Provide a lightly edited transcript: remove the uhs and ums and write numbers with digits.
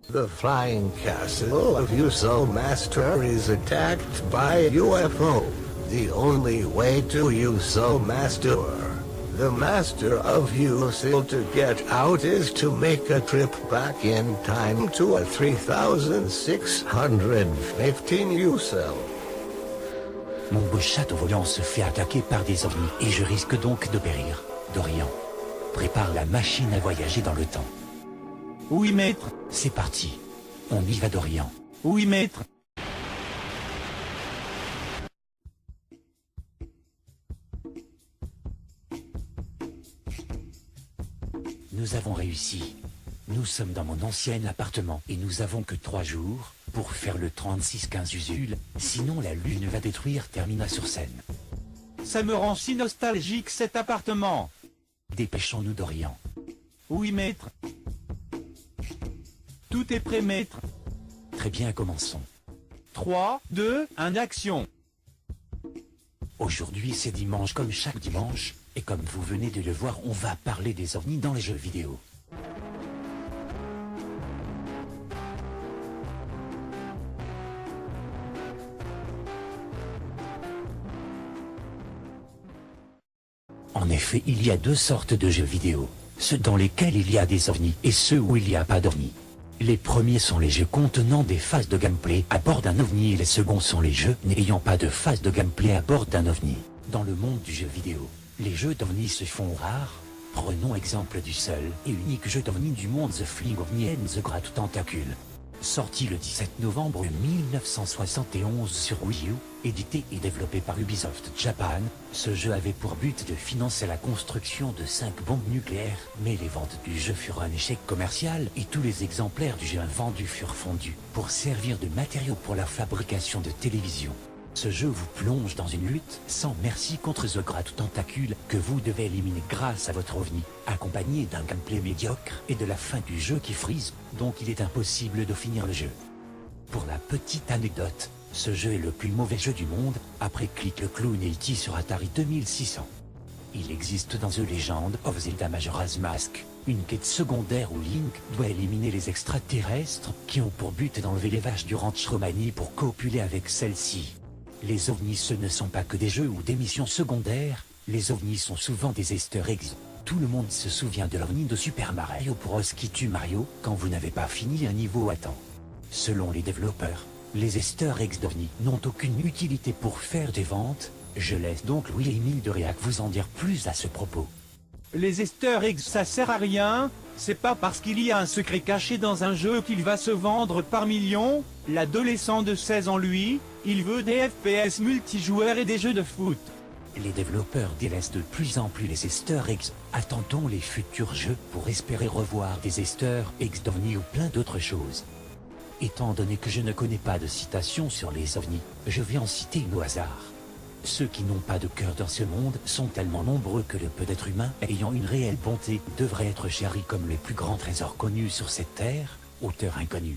The flying castle of Uso Master is attacked by UFO. The only way to Uso Master, the Master of Uso, to get out is to make a trip back in time to a 3615 Uso. Mon beau château volant se fait attaquer par des ovnis et je risque donc de périr. Dorian, prépare la machine à voyager dans le temps. Oui, maître. C'est parti. On y va, Dorian. Oui, maître. Nous avons réussi. Nous sommes dans mon ancien appartement et nous avons que 3 jours pour faire le 3615 Usul, sinon la lune va détruire Termina-sur-Seine. Ça me rend si nostalgique cet appartement. Dépêchons-nous, Dorian. Oui, maître. Tout est prêt, maître. Très bien, commençons. 3, 2, 1, action. Aujourd'hui, c'est dimanche comme chaque dimanche, et comme vous venez de le voir, on va parler des ovnis dans les jeux vidéo. En effet, il y a 2 sortes de jeux vidéo, ceux dans lesquels il y a des ovnis et ceux où il n'y a pas d'ovnis. Les premiers sont les jeux contenant des phases de gameplay à bord d'un ovni et les seconds sont les jeux n'ayant pas de phase de gameplay à bord d'un ovni. Dans le monde du jeu vidéo, les jeux d'ovnis se font rares. Prenons exemple du seul et unique jeu d'ovni du monde, The Flying OVNI and the Great Tentacle. Sorti le 17 novembre 1971 sur Wii U, édité et développé par Ubisoft Japan, ce jeu avait pour but de financer la construction de 5 bombes nucléaires, mais les ventes du jeu furent un échec commercial et tous les exemplaires du jeu vendus furent fondus pour servir de matériaux pour la fabrication de télévisions. Ce jeu vous plonge dans une lutte sans merci contre The Great Tentacle que vous devez éliminer grâce à votre ovni, accompagné d'un gameplay médiocre et de la fin du jeu qui frise, donc il est impossible de finir le jeu. Pour la petite anecdote, ce jeu est le plus mauvais jeu du monde, après Click le Clown et E.T. sur Atari 2600. Il existe dans The Legend of Zelda Majora's Mask une quête secondaire où Link doit éliminer les extraterrestres qui ont pour but d'enlever les vaches du ranch Romani pour copuler avec celles-ci. Les ovnis, ce ne sont pas que des jeux ou des missions secondaires, les ovnis sont souvent des easter eggs. Tout le monde se souvient de l'ovni de Super Mario Bros qui tue Mario quand vous n'avez pas fini un niveau à temps. Selon les développeurs, les easter eggs d'ovnis n'ont aucune utilité pour faire des ventes. Je laisse donc Louis-Émile de Réac vous en dire plus à ce propos. Les easter eggs, ça sert à rien. C'est pas parce qu'il y a un secret caché dans un jeu qu'il va se vendre par millions. L'adolescent de 16 ans, lui, il veut des FPS multijoueurs et des jeux de foot. Les développeurs délaissent de plus en plus les easter eggs. Attendons les futurs jeux pour espérer revoir des easter eggs d'ovnis ou plein d'autres choses. Étant donné que je ne connais pas de citation sur les ovnis, je vais en citer une au hasard. Ceux qui n'ont pas de cœur dans ce monde sont tellement nombreux que le peu d'êtres humains ayant une réelle bonté devraient être chéris comme les plus grands trésors connus sur cette terre, auteur inconnu.